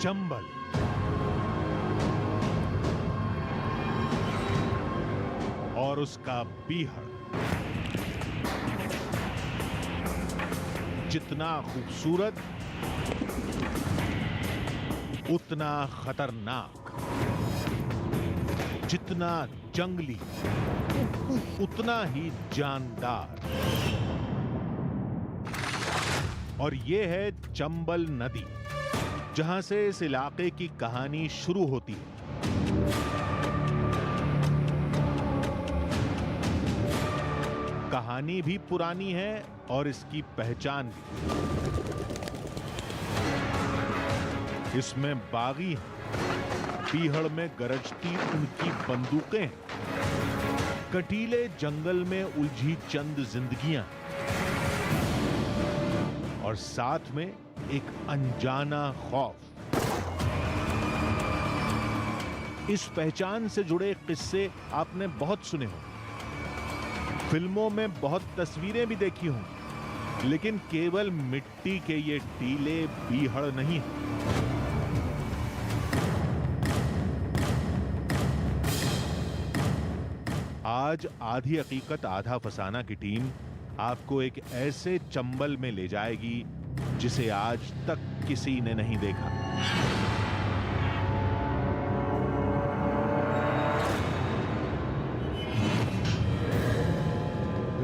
चंबल। और उसका बीहड़ जितना खूबसूरत उतना खतरनाक, जितना जंगली उतना ही जानदार। और यह है चंबल नदी, जहां से इस इलाके की कहानी शुरू होती है। कहानी भी पुरानी है और इसकी पहचान भी। इसमें बागी हैं, बीहड़ में गरजती उनकी बंदूकें हैं, कटीले जंगल में उलझी चंद जिंदगियां, और साथ में एक अनजाना खौफ। इस पहचान से जुड़े किस्से आपने बहुत सुने हों, फिल्मों में बहुत तस्वीरें भी देखी हों, लेकिन केवल मिट्टी के ये टीले बीहड़ नहीं हैं। आज आधी हकीकत आधा फसाना की टीम आपको एक ऐसे चंबल में ले जाएगी जिसे आज तक किसी ने नहीं देखा।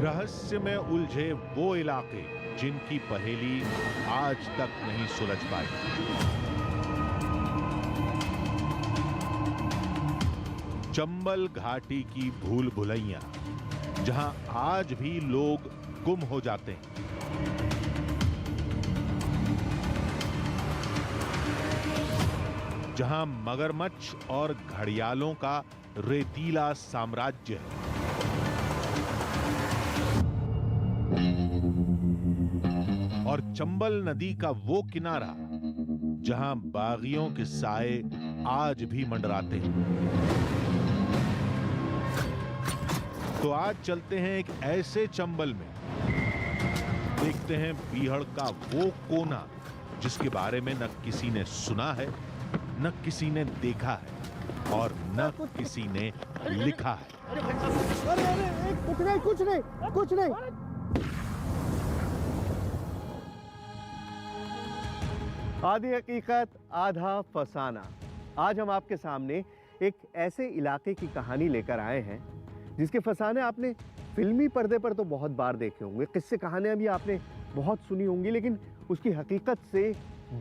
रहस्य में उलझे वो इलाके जिनकी पहेली आज तक नहीं सुलझ पाई। चंबल घाटी की भूल भुलैया, जहां आज भी लोग गुम हो जाते हैं। जहां मगरमच्छ और घड़ियालों का रेतीला साम्राज्य है। और चंबल नदी का वो किनारा जहां बागियों के साए आज भी मंडराते हैं। तो आज चलते हैं एक ऐसे चंबल में, देखते हैं बीहड़ का वो कोना जिसके बारे में न किसी ने सुना है, न किसी ने देखा है, और न किसी ने लिखा है। अरे कुछ नहीं। आधी हकीकत आधा फसाना। आज हम आपके सामने एक ऐसे इलाके की कहानी लेकर आए हैं जिसके फसाने आपने फिल्मी पर्दे पर तो बहुत बार देखे होंगे, किस्से कहानियां भी आपने बहुत सुनी होंगी, लेकिन उसकी हकीकत से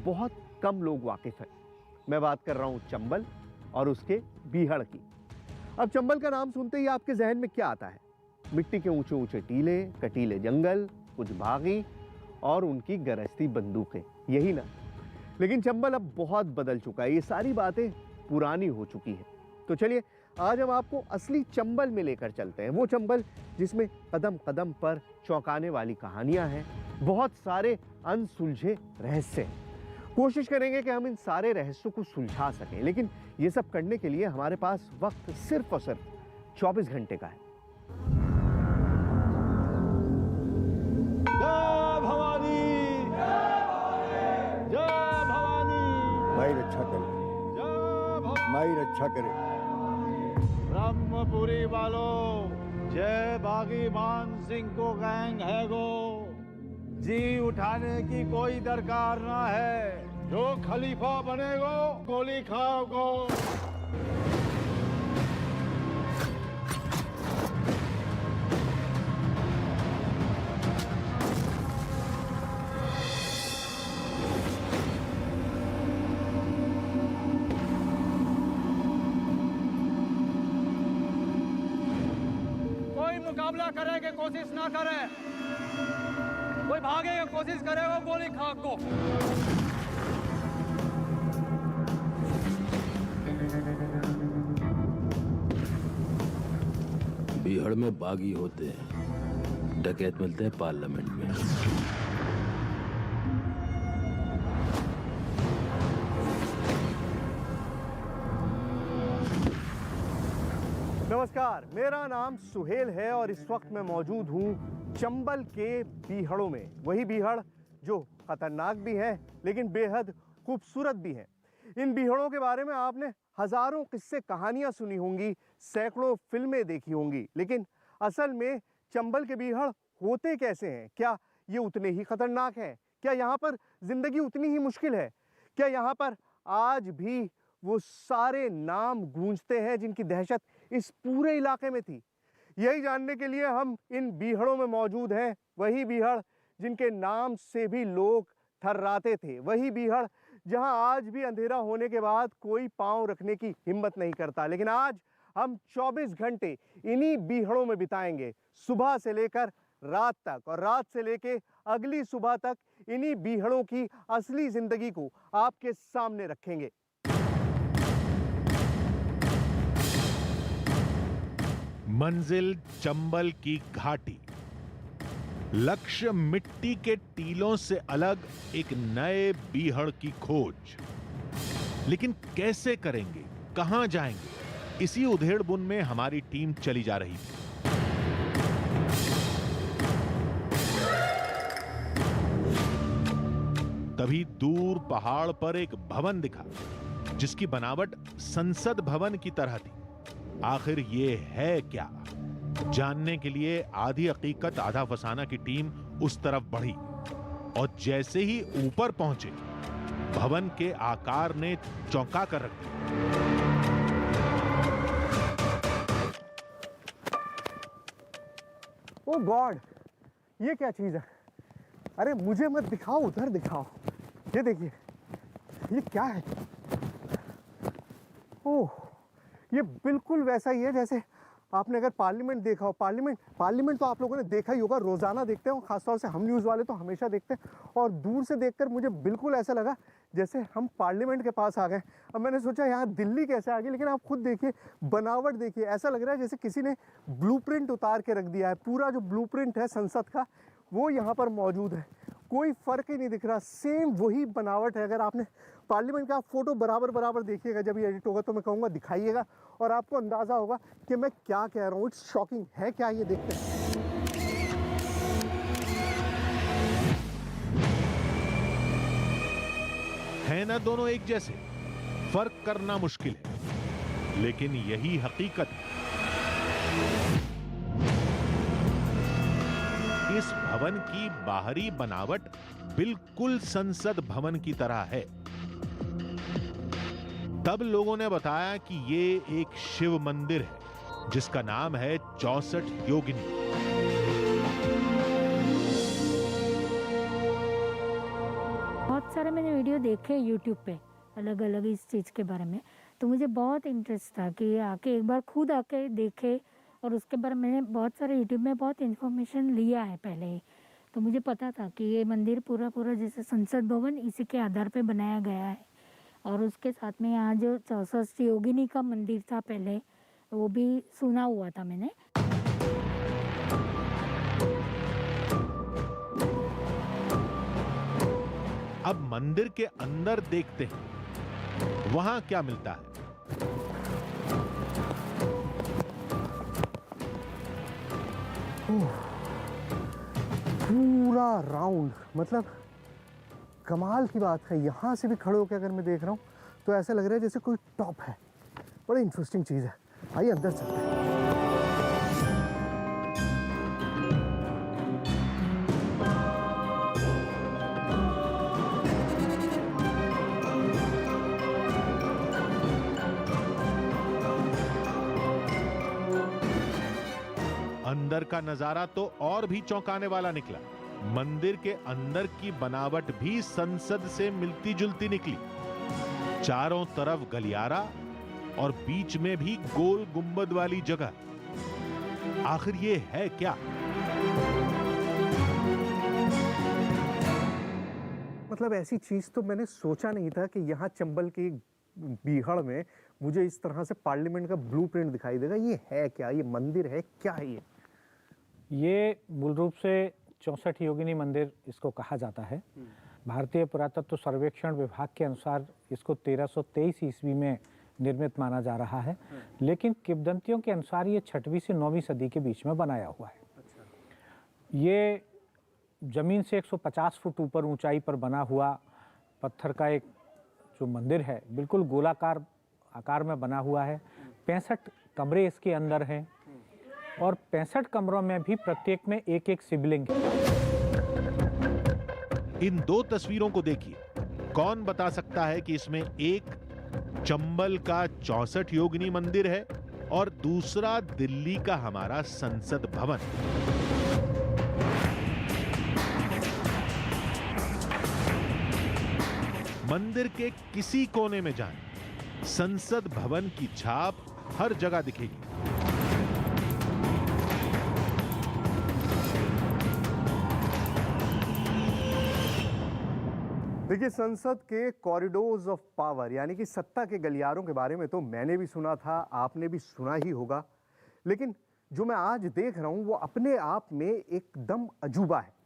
बहुत कम लोग वाकिफ हैं। मैं बात कर रहा हूं चंबल और उसके बीहड़ की। अब चंबल का नाम सुनते ही आपके जहन में क्या आता है? मिट्टी के ऊंचे ऊंचे टीले, कटीले जंगल, कुछ बागी और उनकी गरजती बंदूकें, यही ना? लेकिन चंबल अब बहुत बदल चुका है, ये सारी बातें पुरानी हो चुकी हैं। तो चलिए आज हम आपको असली चंबल में लेकर चलते हैं, वो चंबल जिसमें कदम कदम पर चौंकाने वाली कहानियां हैं, बहुत सारे अनसुलझे रहस्य हैं। कोशिश करेंगे कि हम इन सारे रहस्यों को सुलझा सकें, लेकिन ये सब करने के लिए हमारे पास वक्त सिर्फ और सिर्फ 24 घंटे का है। जय भवानी, जय भवानी, माई रक्षा करे, माई रक्षा करे। ब्रह्मपुरी वालों, जय बागी मान सिंह को गैंग है गो। जी उठाने की कोई दरकार ना है, जो खलीफा बनेगो गोली खाओगो। कोई मुकाबला करे की कोशिश ना करे, कोई भागे की कोशिश करेगा गोली खा को। बीहड़ में बागी होते हैं, डकैत मिलते हैं पार्लियामेंट में। नमस्कार, मेरा नाम सुहेल है और इस वक्त मैं मौजूद हूं चंबल के बीहड़ों में। वही बीहड़ जो खतरनाक भी है लेकिन बेहद खूबसूरत भी है। इन बीहड़ों के बारे में आपने हजारों किस्से कहानियां सुनी होंगी, सैकड़ों फिल्में देखी होंगी, लेकिन असल में चंबल के बीहड़ होते कैसे हैं? क्या ये उतने ही खतरनाक हैं? क्या यहाँ पर जिंदगी उतनी ही मुश्किल है? क्या यहाँ पर आज भी वो सारे नाम गूंजते हैं जिनकी दहशत इस पूरे इलाके में थी? यही जानने के लिए हम इन बीहड़ों में मौजूद हैं। वही बीहड़ जिनके नाम से भी लोग थर्राते थे, वही बीहड़ जहां आज भी अंधेरा होने के बाद कोई पांव रखने की हिम्मत नहीं करता। लेकिन आज हम 24 घंटे इन्हीं बीहड़ों में बिताएंगे, सुबह से लेकर रात तक, और रात से लेकर अगली सुबह तक इन्हीं बीहड़ों की असली जिंदगी को आपके सामने रखेंगे। मंजिल चंबल की घाटी, लक्ष्य मिट्टी के टीलों से अलग एक नए बीहड़ की खोज। लेकिन कैसे करेंगे, कहां जाएंगे? इसी उधेड़बुन में हमारी टीम चली जा रही थी। तभी दूर पहाड़ पर एक भवन दिखा जिसकी बनावट संसद भवन की तरह थी। आखिर ये है क्या? जानने के लिए आधी हकीकत आधा फसाना की टीम उस तरफ बढ़ी, और जैसे ही ऊपर पहुंचे भवन के आकार ने चौंका कर रख दिया। ओ गॉड, ये क्या चीज है? अरे मुझे मत दिखाओ, उधर दिखाओ। ये देखिए, ये क्या है? ओह, ये बिल्कुल वैसा ही है जैसे आपने अगर पार्लियामेंट देखा हो। पार्लियामेंट तो आप लोगों ने देखा ही होगा, रोजाना देखते हो, खासतौर से हम न्यूज़ वाले तो हमेशा देखते हैं। और दूर से देखकर मुझे बिल्कुल ऐसा लगा जैसे हम पार्लियामेंट के पास आ गए। अब मैंने सोचा यहाँ दिल्ली कैसे आ गई, लेकिन आप खुद देखिए, बनावट देखिए, ऐसा लग रहा है जैसे किसी ने ब्लूप्रिंट उतार के रख दिया है। पूरा जो ब्लूप्रिंट है संसद का, वो यहाँ पर मौजूद है। कोई फर्क ही नहीं दिख रहा, सेम वही बनावट है। अगर आपने पार्लियामेंट का फोटो बराबर देखिएगा, जब ये एडिट होगा तो मैं कहूँगा दिखाइएगा, और आपको अंदाज़ा होगा कि मैं क्या कह रहा हूँ। इट्स शॉकिंग है क्या? ये देखते हैं। है ना दोनों एक जैसे? फर्क करना मुश्किल है, लेकिन यही हकीकत है। इस भवन की बाहरी बनावट बिल्कुल संसद भवन की तरह है। तब लोगों ने बताया कि ये एक शिव मंदिर है जिसका नाम है 64 योगिनी। बहुत सारे मैंने वीडियो देखे यूट्यूब पे अलग अलग इस चीज़ के बारे में, तो मुझे बहुत इंटरेस्ट था कि आके एक बार खुद आके देखे। और उसके बारे में मैंने बहुत सारे यूट्यूब में बहुत इन्फॉर्मेशन लिया है पहले ही, तो मुझे पता था कि ये मंदिर पूरा जैसे संसद भवन इसी के आधार पे बनाया गया है। और उसके साथ में यहाँ जो 64 योगिनी का मंदिर था पहले, वो भी सुना हुआ था मैंने। अब मंदिर के अंदर देखते हैं वहां क्या मिलता है। पूरा राउंड, मतलब कमाल की बात है। यहाँ से भी खड़े होकर अगर मैं देख रहा हूँ तो ऐसा लग रहा है जैसे कोई टॉप है। बड़ी इंटरेस्टिंग चीज़ है। आइए अंदर चलते हैं। अंदर का नजारा तो और भी चौंकाने वाला निकला। मंदिर के अंदर की बनावट भी संसद से मिलती जुलती निकली। चारों तरफ गलियारा और बीच में भी गोल गुंबद वाली जगह। आखिर ये है क्या? मतलब ऐसी चीज़ तो मैंने सोचा नहीं था कि यहाँ चंबल की बीहड़ में मुझे इस तरह से पार्लियामेंट का ब्लूप्रिंट दिखाई देगा। ये है क्या? ये मंदिर है क्या है ये मूल रूप से 64 योगिनी मंदिर इसको कहा जाता है। भारतीय पुरातत्व सर्वेक्षण विभाग के अनुसार इसको 1323 ईस्वी में निर्मित माना जा रहा है, लेकिन किंवदंतियों के अनुसार ये 6वीं से 9वीं सदी के बीच में बनाया हुआ है। ये जमीन से 150 फुट ऊपर ऊंचाई पर बना हुआ पत्थर का एक जो मंदिर है बिल्कुल गोलाकार आकार में बना हुआ है। 65 कमरे इसके अंदर हैं और 65 कमरों में भी प्रत्येक में एक एक शिवलिंग है। इन दो तस्वीरों को देखिए, कौन बता सकता है कि इसमें एक चंबल का 64 योगिनी मंदिर है और दूसरा दिल्ली का हमारा संसद भवन। मंदिर के किसी कोने में जाएं, संसद भवन की छाप हर जगह दिखेगी। देखिए, संसद के कॉरिडोर्स ऑफ पावर यानी कि सत्ता के गलियारों के बारे में तो मैंने भी सुना था, आपने भी सुना ही होगा, लेकिन जो मैं आज देख रहा हूं वो अपने आप में एकदम अजूबा है।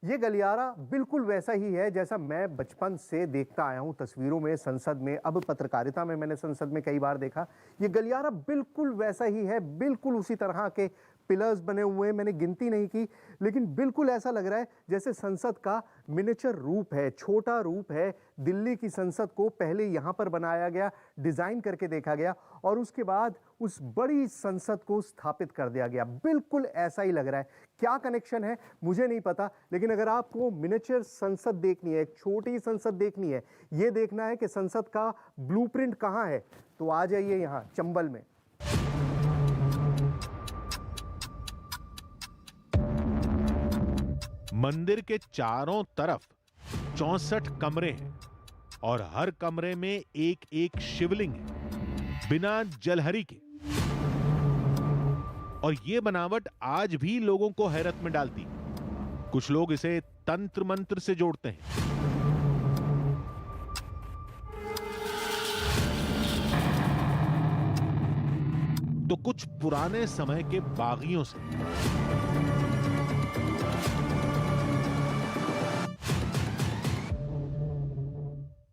ये गलियारा बिल्कुल वैसा ही है जैसा मैं बचपन से देखता आया हूं तस्वीरों में, संसद में, अब पत्रकारिता में मैंने संसद में कई बार देखा। ये गलियारा बिल्कुल वैसा ही है, बिल्कुल उसी तरह के पिलर्स बने हुए हैं, मैंने गिनती नहीं की, लेकिन बिल्कुल ऐसा लग रहा है जैसे संसद का मिनिएचर रूप है, छोटा रूप है। दिल्ली की संसद को पहले यहाँ पर बनाया गया, डिज़ाइन करके देखा गया और उसके बाद उस बड़ी संसद को स्थापित कर दिया गया। बिल्कुल ऐसा ही लग रहा है। क्या कनेक्शन है मुझे नहीं पता, लेकिन अगर आपको मिनिएचर संसद देखनी है, एक छोटी संसद देखनी है, ये देखना है कि संसद का ब्लूप्रिंट कहाँ है, तो आ जाइए यहाँ चंबल में। मंदिर के चारों तरफ 64 कमरे हैं और हर कमरे में एक एक शिवलिंग है, बिना जलहरी के। और ये बनावट आज भी लोगों को हैरत में डालती है। कुछ लोग इसे तंत्र मंत्र से जोड़ते हैं। तो कुछ पुराने समय के बागियों से।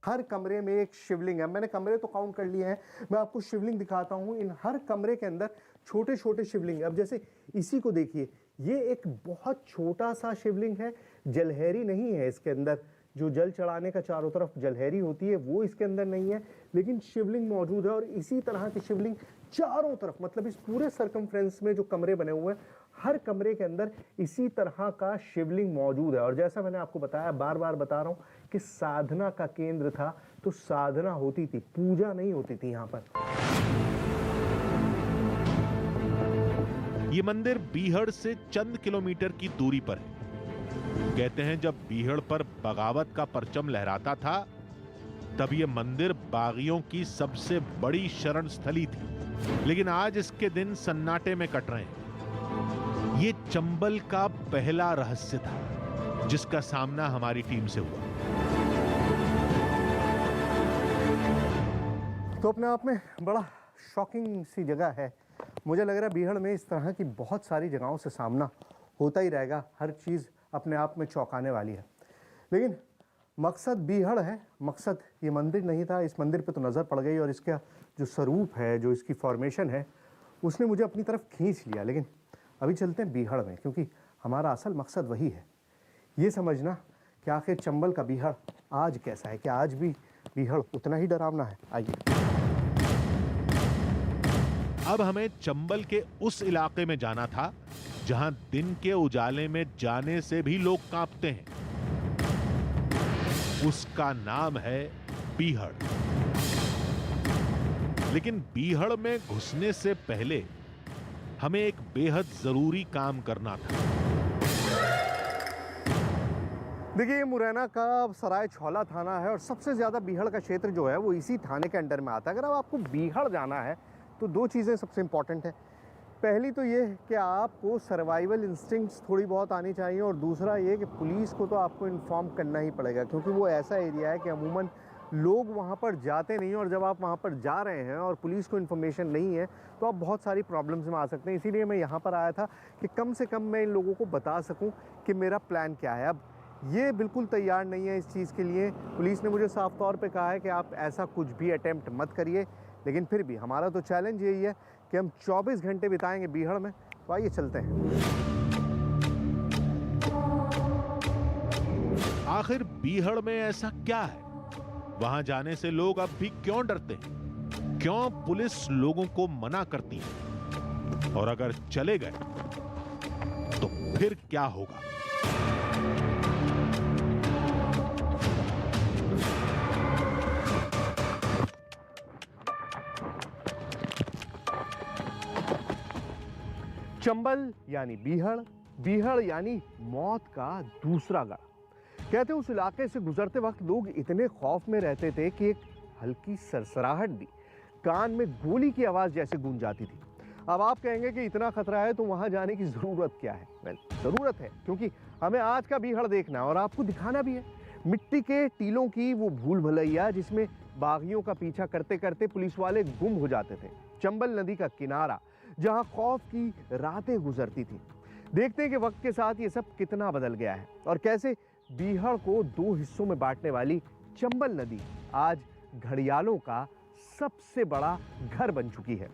हर कमरे में एक शिवलिंग है। मैंने कमरे तो काउंट कर लिए हैं, मैं आपको शिवलिंग दिखाता हूं। इन हर कमरे के अंदर छोटे छोटे शिवलिंग। अब जैसे इसी को देखिए, ये एक बहुत छोटा सा शिवलिंग है, जलहरी नहीं है इसके अंदर। जो जल चढ़ाने का चारों तरफ जलहरी होती है वो इसके अंदर नहीं है, लेकिन शिवलिंग मौजूद है। और इसी तरह की शिवलिंग चारों तरफ, मतलब इस पूरे सर्कमफ्रेंस में जो कमरे बने हुए हैं, हर कमरे के अंदर इसी तरह का शिवलिंग मौजूद है। और जैसा मैंने आपको बताया, बार बार बता रहा हूं कि साधना का केंद्र था, तो साधना होती थी, पूजा नहीं होती थी यहां पर। ये मंदिर बीहड़ से चंद किलोमीटर की दूरी पर है। कहते हैं जब बीहड़ पर बगावत का परचम लहराता था, तब ये मंदिर बागियों की सबसे बड़ी शरण स्थली थी। लेकिन आज इसके दिन सन्नाटे में कट रहे हैं। ये चंबल का पहला रहस्य था जिसका सामना हमारी टीम से हुआ। तो अपने आप में बड़ा शॉकिंग सी जगह है। मुझे लग रहा है बीहड़ में इस तरह की बहुत सारी जगहों से सामना होता ही रहेगा। हर चीज़ अपने आप में चौंकाने वाली है। लेकिन मकसद बीहड़ है, मकसद ये मंदिर नहीं था। इस मंदिर पे तो नज़र पड़ गई और इसका जो स्वरूप है, जो इसकी फॉर्मेशन है, उसने मुझे अपनी तरफ खींच लिया। लेकिन अभी चलते हैं बीहड़ में, क्योंकि हमारा असल मकसद वही है, ये समझना कि आखिर चंबल का बीहड़ आज कैसा है, क्या आज भी बीहड़ उतना ही डरावना है। आइए। अब हमें चंबल के उस इलाके में जाना था जहां दिन के उजाले में जाने से भी लोग कांपते हैं। उसका नाम है बीहड़। लेकिन बीहड़ में घुसने से पहले हमें एक बेहद जरूरी काम करना था। देखिए, ये मुरैना का सराय छौला थाना है और सबसे ज़्यादा बीहड़ का क्षेत्र जो है वो इसी थाने के अंडर में आता है। अगर अब आपको बीहड़ जाना है तो दो चीज़ें सबसे इम्पॉर्टेंट है। पहली तो ये कि आपको सर्वाइवल इंस्टिंक्ट्स थोड़ी बहुत आनी चाहिए, और दूसरा ये कि पुलिस को तो आपको इन्फॉर्म करना ही पड़ेगा, क्योंकि वो ऐसा एरिया है कि अमूमन लोग वहाँ पर जाते नहीं। और जब आप वहाँ पर जा रहे हैं और पुलिस को इन्फॉर्मेशन नहीं है तो आप बहुत सारी प्रॉब्लम्स में आ सकते हैं। इसीलिए मैं यहाँ पर आया था कि कम से कम मैं इन लोगों को बता सकूँ कि मेरा प्लान क्या है। अब ये बिल्कुल तैयार नहीं है इस चीज़ के लिए। पुलिस ने मुझे साफ तौर पे कहा है कि आप ऐसा कुछ भी अटेम्प्ट मत करिए, लेकिन फिर भी हमारा तो चैलेंज यही है कि हम 24 घंटे बिताएंगे बीहड़ में। तो आइए चलते हैं। आखिर बीहड़ में ऐसा क्या है वहां जाने से लोग अब भी क्यों डरते हैं? क्यों पुलिस लोगों को मना करती है? और अगर चले गए तो फिर क्या होगा? चंबल यानी बीहड़, बीहड़ यानी मौत का दूसरा गढ़। कहते हैं उस इलाके से गुजरते वक्त लोग इतने खौफ में रहते थे कि एक हल्की सरसराहट भी कान में गोली की आवाज जैसे गूंज जाती थी। अब आप कहेंगे कि इतना खतरा है तो वहां जाने की जरूरत क्या है? वेल, जरूरत है, क्योंकि हमें आज का बीहड़ देखना है और आपको दिखाना भी है। मिट्टी के टीलों की वो भूल भुलैया जिसमें बागियों का पीछा करते करते पुलिस वाले गुम हो जाते थे। चंबल नदी का किनारा जहां खौफ की रातें गुजरती थी। देखते हैं कि वक्त के साथ ये सब कितना बदल गया है और कैसे बीहड़ को दो हिस्सों में बांटने वाली चंबल नदी आज घड़ियालों का सबसे बड़ा घर बन चुकी है।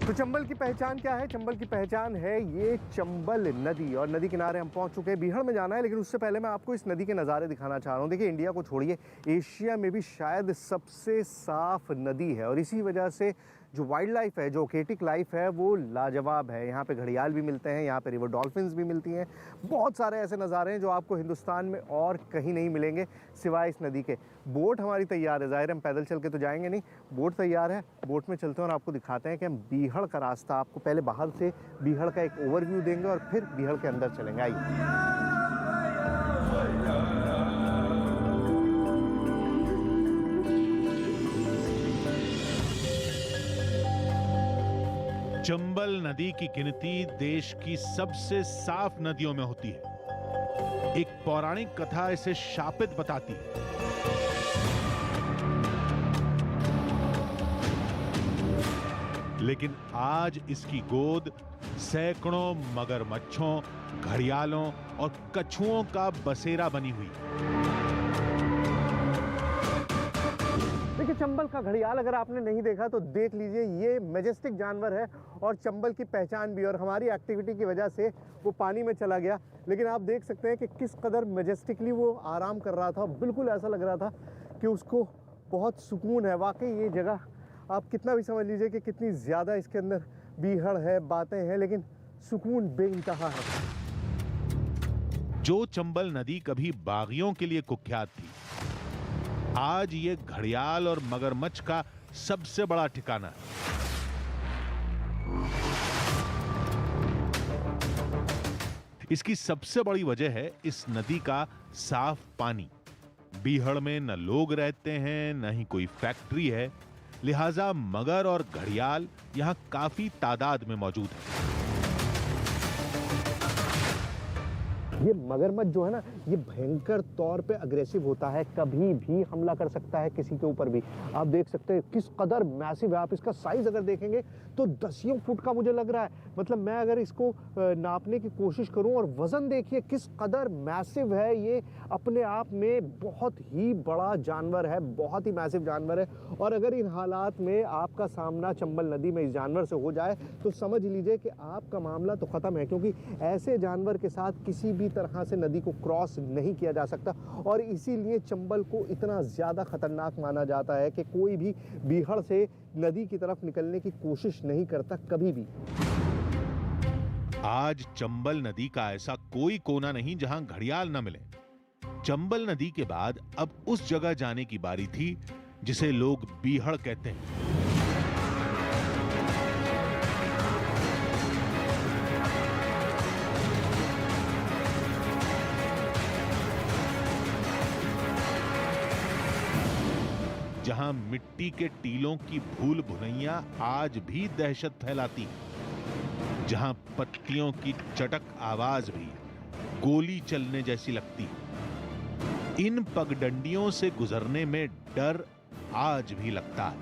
तो चंबल की पहचान क्या है? चंबल की पहचान है ये चंबल नदी, और नदी किनारे हम पहुंच चुके हैं। बीहड़ में जाना है, लेकिन उससे पहले मैं आपको इस नदी के नज़ारे दिखाना चाह रहा हूं। देखिए, इंडिया को छोड़िए, एशिया में भी शायद सबसे साफ नदी है और इसी वजह से जो वाइल्ड लाइफ है, जो ओकेटिक लाइफ है, वो लाजवाब है। यहाँ पे घड़ियाल भी मिलते हैं, यहाँ पे रिवर डॉल्फिन्स भी मिलती हैं। बहुत सारे ऐसे नज़ारे हैं जो आपको हिंदुस्तान में और कहीं नहीं मिलेंगे सिवाय इस नदी के। बोट हमारी तैयार है, ज़ाहिर हम पैदल चल के तो जाएंगे नहीं, बोट तैयार है। बोट में चलते हैं और आपको दिखाते हैं कि हम बीहड़ का रास्ता, आपको पहले बाहर से बीहड़ का एक ओवरव्यू देंगे और फिर बीहड़ के अंदर चलेंगे। आइए। चंबल नदी की गिनती देश की सबसे साफ नदियों में होती है। एक पौराणिक कथा इसे शापित बताती है। लेकिन आज इसकी गोद सैकड़ों मगरमच्छों, घड़ियालों और कछुओं का बसेरा बनी हुई है। देखिए, चंबल का घड़ियाल अगर आपने नहीं देखा तो देख लीजिए। ये मैजेस्टिक जानवर है और चंबल की पहचान भी, और हमारी एक्टिविटी की वजह से वो पानी में चला गया, लेकिन आप देख सकते हैं कि किस कदर मैजेस्टिकली वो आराम कर रहा था। बिल्कुल ऐसा लग रहा था कि उसको बहुत सुकून है। वाकई ये जगह, आप कितना भी समझ लीजिए कि कितनी ज़्यादा इसके अंदर बीहड़ है, बातें हैं, लेकिन सुकून बेइंतहा है। जो चंबल नदी कभी बागियों के लिए कुख्यात थी, आज ये घड़ियाल और मगरमच्छ का सबसे बड़ा ठिकाना है। इसकी सबसे बड़ी वजह है इस नदी का साफ पानी। बीहड़ में न लोग रहते हैं, न ही कोई फैक्ट्री है, लिहाजा मगर और घड़ियाल यहां काफी तादाद में मौजूद है। ये मगरमच्छ जो है ना, ये भयंकर तौर पे अग्रेसिव होता है, कभी भी हमला कर सकता है किसी के ऊपर भी। आप देख सकते हैं किस कदर मैसिव है। आप इसका साइज अगर देखेंगे तो 10 फुट का मुझे लग रहा है। मतलब मैं अगर इसको नापने की कोशिश करूं, और वजन देखिए किस कदर मैसिव है। ये अपने आप में बहुत ही बड़ा जानवर है, बहुत ही मैसिव जानवर है। और अगर इन हालात में आपका सामना चंबल नदी में इस जानवर से हो जाए तो समझ लीजिए कि आपका मामला तो खत्म है, क्योंकि ऐसे जानवर के साथ किसी भी तरह से नदी को क्रॉस नहीं किया जा सकता। और इसीलिए चंबल को इतना ज्यादा खतरनाक माना जाता है कि कोई भी बीहड़ से नदी की तरफ निकलने की कोशिश नहीं करता कभी भी। आज चंबल नदी का ऐसा कोई कोना नहीं जहां घड़ियाल न मिले। चंबल नदी के बाद अब उस जगह जाने की बारी थी जिसे लोग बीहड़ कहते हैं। जहां मिट्टी के टीलों की भूल भुलैया आज भी दहशत फैलाती है, जहां पत्तियों की चटक आवाज भी गोली चलने जैसी लगती है। इन पगडंडियों से गुजरने में डर आज भी लगता है।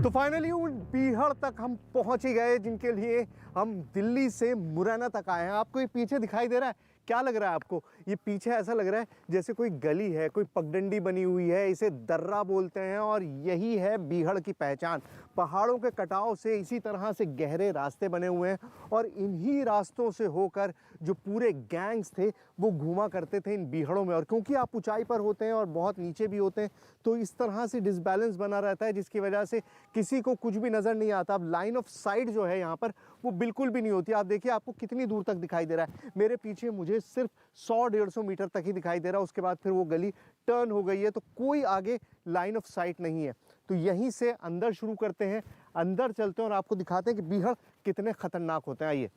तो फाइनली उन बीहड़ तक हम पहुंच ही गए जिनके लिए हम दिल्ली से मुरैना तक आए हैं। आपको ये पीछे दिखाई दे रहा है, क्या लग रहा है आपको? ये पीछे ऐसा लग रहा है जैसे कोई गली है, कोई पगडंडी बनी हुई है, इसे दर्रा बोलते हैं और यही है बीहड़ की पहचान। पहाड़ों के कटाव से इसी तरह से गहरे रास्ते बने हुए हैं और इन्हीं रास्तों से होकर जो पूरे गैंग्स थे वो घूमा करते थे इन बीहड़ों में। और क्योंकि आप ऊंचाई पर होते हैं और बहुत नीचे भी होते हैं तो इस तरह से डिसबैलेंस बना रहता है जिसकी वजह से किसी को कुछ भी नज़र नहीं आता। अब लाइन ऑफ साइट जो है यहाँ पर वो बिल्कुल भी नहीं होती। आप देखिए आपको कितनी दूर तक दिखाई दे रहा है। मेरे पीछे मुझे सिर्फ 100-150 मीटर तक ही दिखाई दे रहा है, उसके बाद फिर वो गली टर्न हो गई है तो कोई आगे लाइन ऑफ साइट नहीं है। तो यहीं से अंदर शुरू करते हैं, अंदर चलते हैं और आपको दिखाते हैं कि बीहड़ कितने खतरनाक होते हैं। आइए।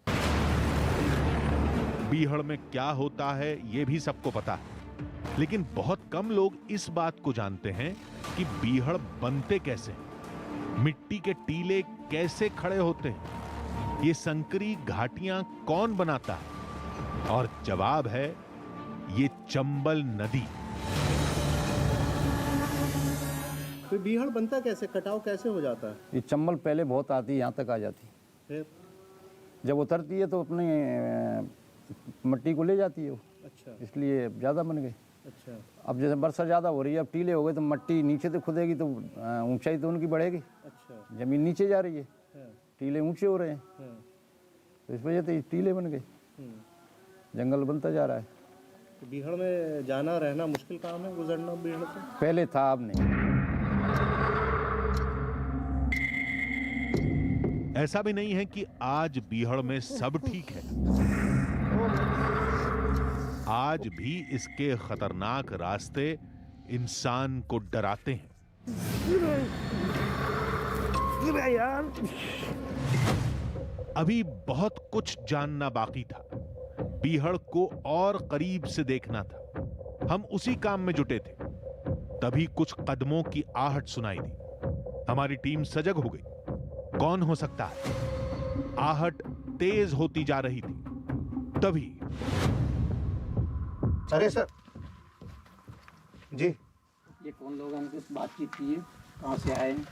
बीहड़ में क्या होता है ये भी सबको पता है, लेकिन बहुत कम लोग इस बात को जानते हैं कि बीहड़ बनते कैसे हैं, मिट्टी के टीले कैसे खड़े होते हैं, ये संकरी घाटियां कौन बनाता है। और जवाब है ये चंबल नदी। तो बीहड़ बनता कैसे, कटाव कैसे हो जाता है? ये चंबल पहले बहुत आती है, यहाँ तक आ जाती है। फिर जब उतरती है तो अपने मिट्टी को ले जाती है वो, अच्छा इसलिए ज़्यादा बन गई। अच्छा। अब जैसे वर्षा ज़्यादा हो रही है, अब टीले हो गए तो मिट्टी नीचे से खुदेगी तो ऊंचाई तो उनकी बढ़ेगी। अच्छा। ज़मीन नीचे जा रही है, हाँ, टीले ऊंचे हो रहे हैं, हाँ, तो इस वजह से ये टीले बन गए, जंगल बनता जा रहा है। तो बीहड़ में जाना रहना मुश्किल काम है, गुजरना बीहड़ से? पहले था, अब नहीं। ऐसा भी नहीं है कि आज बीहड़ में सब ठीक है। आज भी इसके खतरनाक रास्ते इंसान को डराते हैं। अभी बहुत कुछ जानना बाकी था, बीहड़ को और करीब से देखना था। हम उसी काम में जुटे थे, तभी कुछ कदमों की आहट सुनाई दी। हमारी टीम सजग हो गई। कौन हो सकता है? आहट तेज होती जा रही थी, तभी अरे सर जी, ये कौन लोग हैं, कुछ बातचीत की है? कहाँ से आए हैं?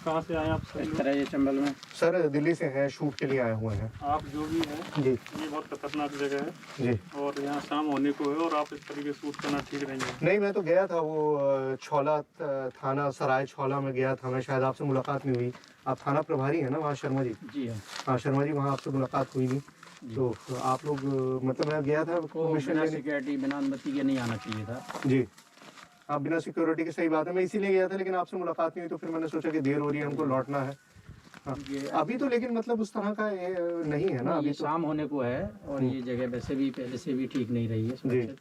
कहाँ से आए आप? इस तरह ये चंबल में सर दिल्ली से हैं, शूट के लिए आए हुए हैं। आप जो भी हैं जी ये बहुत खतरनाक जगह है जी। और यहाँ शाम होने को है और आप इस तरीके से शूट करना ठीक नहीं है। नहीं, मैं तो गया था वो छौला थाना, सराय छौला में गया था मैं, शायद आपसे मुलाकात नहीं हुई। आप थाना प्रभारी हैं ना वहाँ, शर्मा जी? जी हाँ। हाँ शर्मा जी, वहाँ आपसे मुलाकात हुई नहीं तो आप लोग, मतलब मैं गया था बिना सिक्योरिटी बिना अनुमति के नहीं आना चाहिए था। जी। आप बिना सिक्योरिटी के, सही बात है, मैं इसीलिए गया था, लेकिन आपसे मुलाकात नहीं हुई तो फिर मैंने सोचा कि देर हो रही है, हमको लौटना है। हाँ। अभी तो लेकिन मतलब उस तरह का नहीं है ना अभी ये तो। शाम होने को है और ये जगह वैसे भी पहले से भी ठीक नहीं रही है सुरक्षित।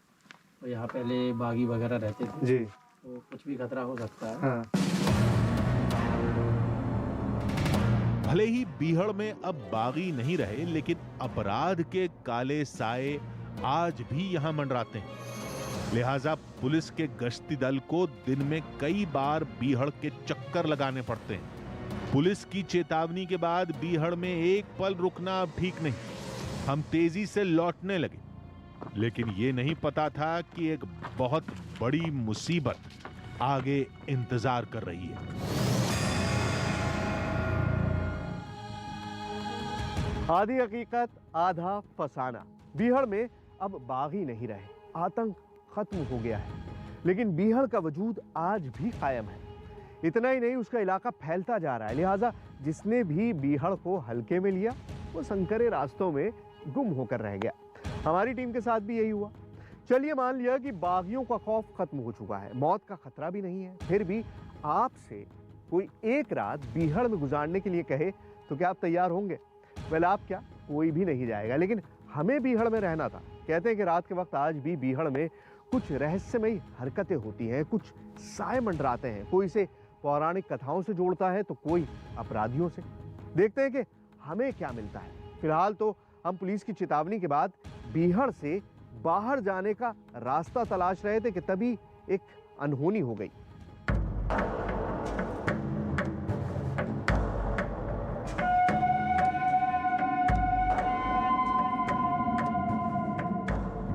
और यहाँ पहले बागी वगैरह रहते थे जी, तो कुछ भी खतरा हो सकता है। हाँ। भले ही बीहड़ में अब बागी नहीं रहे, लेकिन अपराध के काले साए आज भी यहां मंडराते हैं। लिहाजा पुलिस के गश्ती दल को दिन में कई बार बीहड़ के चक्कर लगाने पड़ते हैं। पुलिस की चेतावनी के बाद बीहड़ में एक पल रुकना अब ठीक नहीं। हम तेजी से लौटने लगे, लेकिन ये नहीं पता था कि एक बहुत बड़ी मुसीबत आगे इंतजार कर रही है। आधी हकीकत आधा फसाना। बीहड़ में अब बागी नहीं रहे, आतंक खत्म हो गया है, लेकिन बीहड़ का वजूद आज भी कायम है। इतना ही नहीं, उसका इलाका फैलता जा रहा है। लिहाजा जिसने भी बीहड़ को हल्के में लिया वो संकरे रास्तों में गुम होकर रह गया। हमारी टीम के साथ भी यही हुआ। चलिए मान लिया कि बागियों का खौफ खत्म हो चुका है, मौत का खतरा भी नहीं है, फिर भी आपसे कोई एक रात बीहड़ में गुजारने के लिए कहे तो क्या आप तैयार होंगे? वेल, आप क्या, कोई भी नहीं जाएगा, लेकिन हमें बीहड़ में रहना था। कहते हैं कि रात के वक्त आज भी बीहड़ में कुछ रहस्यमयी हरकतें होती हैं, कुछ साए मंडराते हैं। कोई इसे पौराणिक कथाओं से जोड़ता है तो कोई अपराधियों से। देखते हैं कि हमें क्या मिलता है। फिलहाल तो हम पुलिस की चेतावनी के बाद बीहड़ से बाहर जाने का रास्ता तलाश रहे थे कि तभी एक अनहोनी हो गई।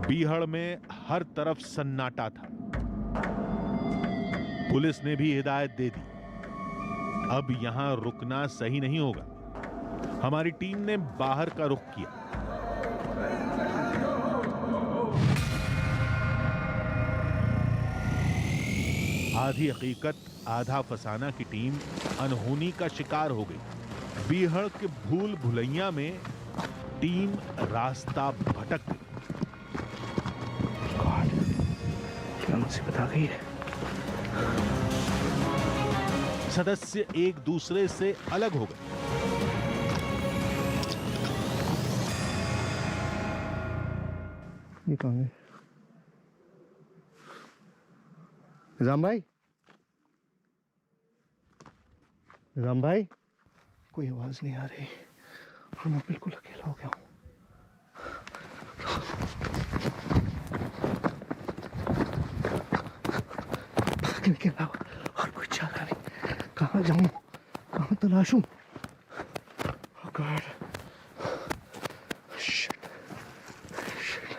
बीहड़ में हर तरफ सन्नाटा था। पुलिस ने भी हिदायत दे दी, अब यहां रुकना सही नहीं होगा। हमारी टीम ने बाहर का रुख किया। आधी हकीकत आधा फसाना की टीम अनहोनी का शिकार हो गई। बीहड़ के भूल भुलैया में टीम रास्ता भटक गई। क्या मुसीबत आ गई है? सदस्य एक दूसरे से अलग हो गए। ये कौन है? निजाम भाई, निजाम भाई, कोई आवाज नहीं आ रही और मैं बिल्कुल अकेला हो गया हूँ। भागने के अलावा और कोई चारा नहीं। कहाँ जाऊँ, कहाँ तलाशूं? Oh God. Shit. Shit.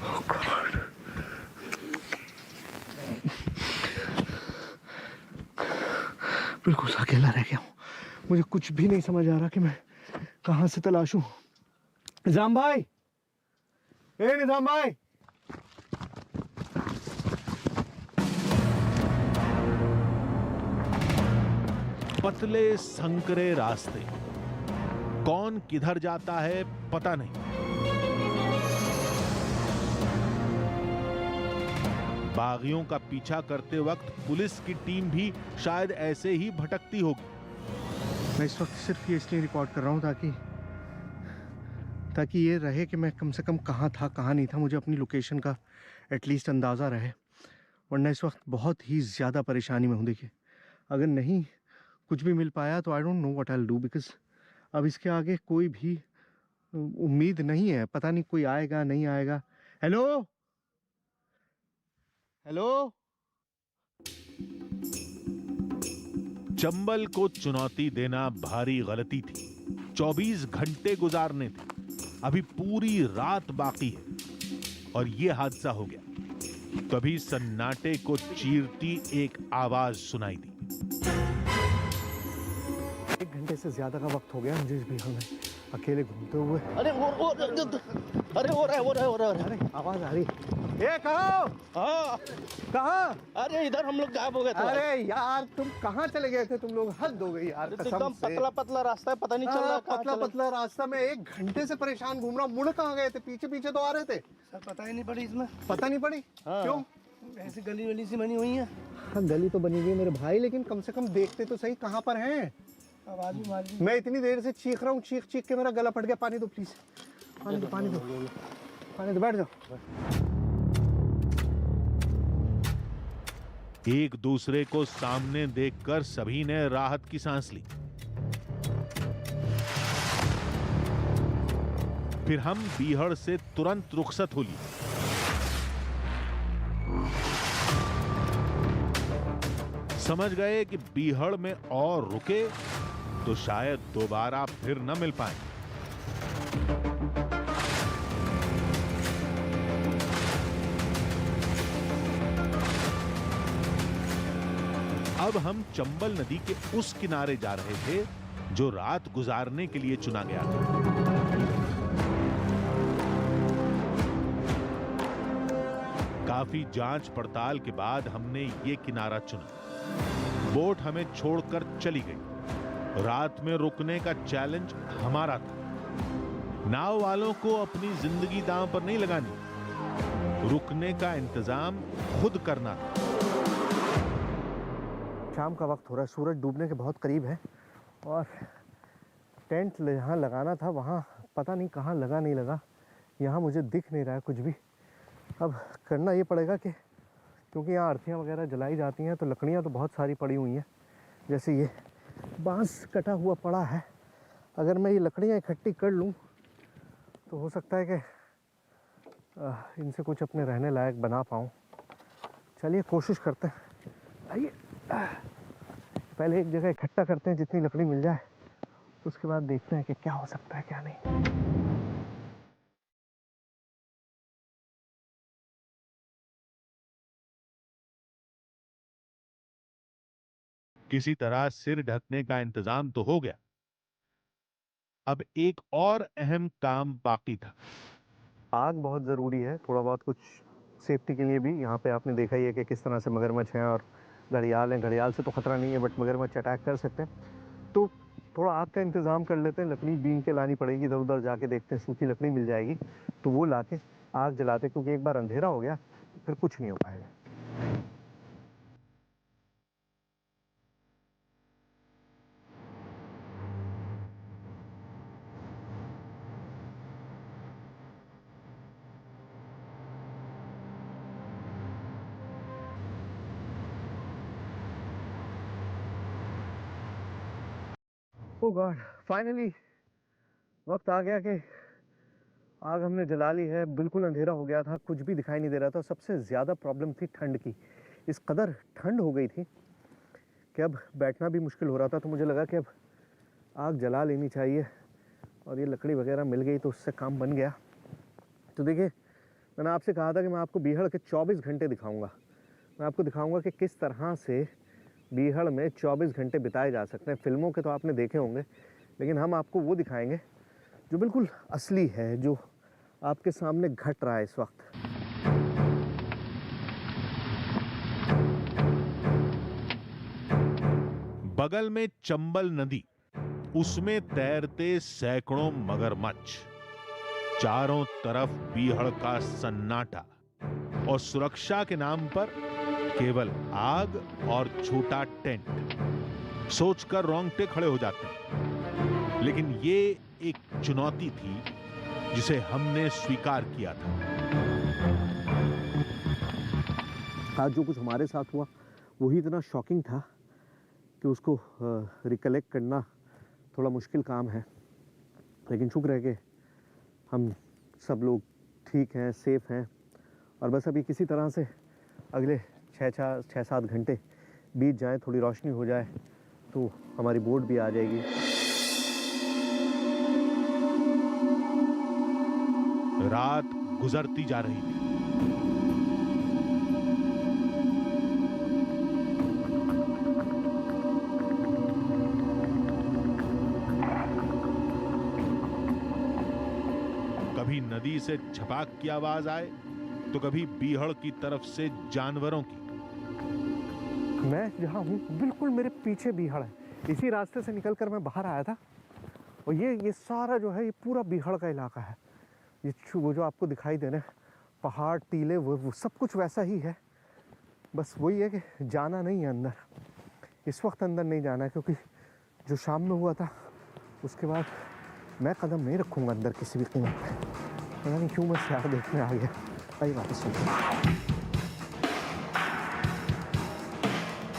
Oh God. बिल्कुल अकेला रह गया हूँ। मुझे कुछ भी नहीं समझ आ रहा कि मैं कहाँ से तलाशूं। निजाम भाई, निजाम भाई, पतले संकरे रास्ते, कौन किधर जाता है पता नहीं। बागियों का पीछा करते वक्त पुलिस की टीम भी शायद ऐसे ही भटकती होगी। मैं इस वक्त सिर्फ ये इसलिए रिकॉर्ड कर रहा हूँ ताकि ये रहे कि मैं कम से कम कहाँ था कहाँ नहीं था, मुझे अपनी लोकेशन का एटलीस्ट अंदाज़ा रहे। वरना इस वक्त बहुत ही ज़्यादा परेशानी में हूँ। देखिए, अगर नहीं कुछ भी मिल पाया तो I don't know what I will do, because अब इसके आगे कोई भी उम्मीद नहीं है। पता नहीं कोई आएगा नहीं आएगा। Hello hello. चंबल को चुनौती देना भारी गलती थी। 24 घंटे गुजारने थे, अभी पूरी रात बाकी है और यह हादसा हो गया। तभी सन्नाटे को चीरती एक आवाज सुनाई दी। 1 घंटे से ज्यादा का वक्त हो गया मुझे इस बिहार में अकेले घूमते हुए। अरे हो रहा है। अरे आवाज आ रही। ये कहाँ? हाँ कहाँ? अरे इधर हम लोग गायब हो गए थे। अरे यार तुम कहाँ चले गए थे? तुम लोग हद हो गई यार। एकदम पतला पतला रास्ता है, पता नहीं चल रहा पतला पतला रास्ता में 1 घंटे से परेशान घूम रहा हूँ। मुड़ कहाँ गए थे? पीछे पीछे तो आ रहे थे। सर पता ही नहीं पड़ी इसमें। पता नहीं पड़ी? क्यों? ऐसी गली वली सी बनी हुई है। हाँ गली तो बनी हुई है मेरे भाई, लेकिन कम से कम देखते तो सही कहाँ पर हैं। मैं इतनी देर से चीख रहा हूँ, चीख चीख के मेरा गला फट गया। पानी दो प्लीज, पानी दो, पानी दो, पानी दो। बैठ जाओ। एक दूसरे को सामने देखकर सभी ने राहत की सांस ली। फिर हम बीहड़ से तुरंत रुखसत हो लिए। समझ गए कि बीहड़ में और रुके तो शायद दोबारा फिर न मिल पाए। अब हम चंबल नदी के उस किनारे जा रहे थे जो रात गुजारने के लिए चुना गया था। काफी जांच पड़ताल के बाद हमने ये किनारा चुना। बोट हमें छोड़कर चली गई। रात में रुकने का चैलेंज हमारा था। नाव वालों को अपनी जिंदगी दांव पर नहीं लगानी, रुकने का इंतजाम खुद करना था। शाम का वक्त हो रहा है, सूरज डूबने के बहुत करीब है और टेंट जहाँ लगाना था वहाँ पता नहीं कहाँ लगा नहीं लगा। यहाँ मुझे दिख नहीं रहा है कुछ भी। अब करना ये पड़ेगा कि क्योंकि यहाँ अर्थियाँ वगैरह जलाई जाती हैं तो लकड़ियाँ तो बहुत सारी पड़ी हुई हैं। जैसे ये बांस कटा हुआ पड़ा है, अगर मैं ये लकड़ियाँ इकट्ठी कर लूँ तो हो सकता है कि इनसे कुछ अपने रहने लायक बना पाऊँ। चलिए कोशिश करते हैं। आइए पहले एक जगह इकट्ठा करते हैं जितनी लकड़ी मिल जाए, उसके बाद देखते हैं कि क्या हो सकता है क्या नहीं। किसी तरह सिर ढकने का इंतजाम तो हो गया। अब एक और अहम काम बाकी था। आग बहुत ज़रूरी है, थोड़ा बहुत कुछ सेफ्टी के लिए भी। यहाँ पे आपने देखा ही है कि किस तरह से मगरमच्छ हैं और घड़ियाल हैं। घड़ियाल से तो ख़तरा नहीं है, बट मगरमच्छ अटैक कर सकते हैं। तो थोड़ा आग का इंतज़ाम कर लेते हैं। लकड़ी बीन के लानी पड़ेगी, इधर उधर जाके देखते हैं सूखी लकड़ी मिल जाएगी तो वो ला के आग जलाते, क्योंकि एक बार अंधेरा हो गया फिर कुछ नहीं हो पाएगा। ओह गॉड, फाइनली वक्त आ गया कि आग हमने जला ली है। बिल्कुल अंधेरा हो गया था, कुछ भी दिखाई नहीं दे रहा था। सबसे ज़्यादा प्रॉब्लम थी ठंड की। इस कदर ठंड हो गई थी कि अब बैठना भी मुश्किल हो रहा था। तो मुझे लगा कि अब आग जला लेनी चाहिए, और ये लकड़ी वगैरह मिल गई तो उससे काम बन गया। तो देखिए, मैंने आपसे कहा था कि मैं आपको बीहड़ के 24 घंटे दिखाऊंगा। मैं आपको दिखाऊंगा कि किस तरह से बीहड़ में 24 घंटे बिताए जा सकते हैं। फिल्मों के तो आपने देखे होंगे, लेकिन हम आपको वो दिखाएंगे जो बिल्कुल असली है, जो आपके सामने घट रहा है इस वक्त। बगल में चंबल नदी, उसमें तैरते सैकड़ों मगरमच्छ, चारों तरफ बीहड़ का सन्नाटा, और सुरक्षा के नाम पर केवल आग और छोटा टेंट। सोचकर रोंगटे खड़े हो जाते हैं। लेकिन ये एक चुनौती थी जिसे हमने स्वीकार किया था। आज जो कुछ हमारे साथ हुआ वही इतना शॉकिंग था कि उसको रिकलेक्ट करना थोड़ा मुश्किल काम है। लेकिन शुक्र है कि हम सब लोग ठीक हैं, सेफ हैं, और बस अभी किसी तरह से अगले 6-7 घंटे बीत जाएं, थोड़ी रोशनी हो जाए तो हमारी बोट भी आ जाएगी। रात गुजरती जा रही थी। कभी नदी से छपाक की आवाज आए तो कभी बीहड़ की तरफ से जानवरों की। मैं जहाँ हूँ बिल्कुल मेरे पीछे बीहड़ है। इसी रास्ते से निकलकर मैं बाहर आया था, और ये सारा जो है ये पूरा बीहड़ का इलाका है। ये वो जो आपको दिखाई दे रहे हैं पहाड़, टीले, वो सब कुछ वैसा ही है। बस वही है कि जाना नहीं है अंदर, इस वक्त अंदर नहीं जाना है, क्योंकि जो शाम में हुआ था उसके बाद मैं कदम नहीं रखूँगा अंदर किसी भी कीमत पे। पता नहीं क्यों मैं शहर देखने आ गया। आई वापस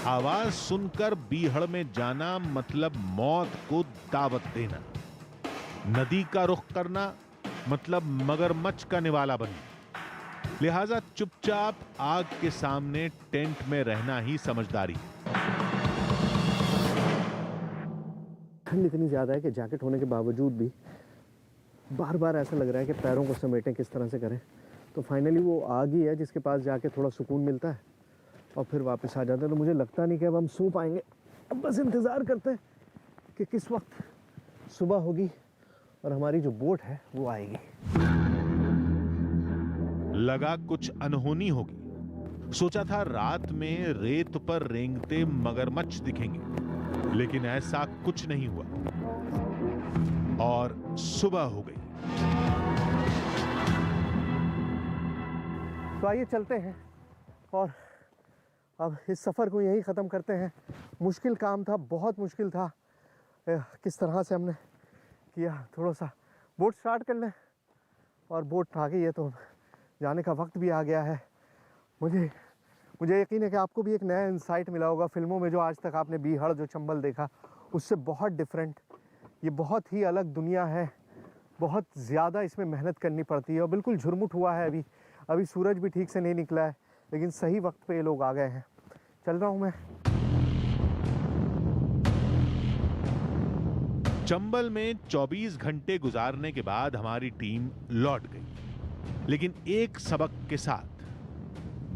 आवाज सुनकर बीहड़ में जाना मतलब मौत को दावत देना। नदी का रुख करना मतलब मगरमच्छ का निवाला बनना। लिहाजा चुपचाप आग के सामने टेंट में रहना ही समझदारी। ठंड इतनी ज़्यादा है कि जैकेट होने के बावजूद भी बार बार ऐसा लग रहा है कि पैरों को समेटें, किस तरह से करें। तो फाइनली वो आग ही है जिसके पास जाके थोड़ा सुकून मिलता है और फिर वापस आ जाते हैं। तो मुझे लगता नहीं कि अब हम सो पाएंगे। अब बस इंतज़ार करते हैं कि किस वक्त सुबह होगी और हमारी जो बोट है वो आएगी। लगा कुछ अनहोनी होगी। सोचा था रात में रेत पर रेंगते मगरमच्छ दिखेंगे, लेकिन ऐसा कुछ नहीं हुआ और सुबह हो गई। तो आइए चलते हैं और अब इस सफ़र को यहीं ख़त्म करते हैं। मुश्किल काम था, बहुत मुश्किल था। किस तरह से हमने किया। थोड़ा सा बोट स्टार्ट कर लें, और बोट आ गई है तो जाने का वक्त भी आ गया है। मुझे यकीन है कि आपको भी एक नया इंसाइट मिला होगा। फिल्मों में जो आज तक आपने बीहड़ जो चंबल देखा उससे बहुत डिफरेंट, ये बहुत ही अलग दुनिया है। बहुत ज़्यादा इसमें मेहनत करनी पड़ती है और बिल्कुल झुरमुट हुआ है। अभी सूरज भी ठीक से नहीं निकला है, लेकिन सही वक्त पे ये लोग आ गए हैं। चल रहा हूँ मैं। चंबल में 24 घंटे गुजारने के बाद हमारी टीम लौट गई, लेकिन एक सबक के साथ।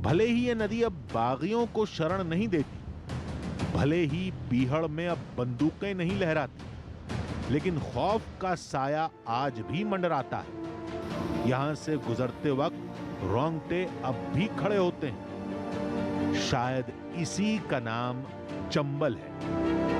भले ही ये नदी अब बागियों को शरण नहीं देती, भले ही बीहड़ में अब बंदूकें नहीं लहराती, लेकिन खौफ का साया आज भी मंडराता है। यहां से गुजरते वक्त रोंगटे अब भी खड़े होते हैं। शायद इसी का नाम चंबल है।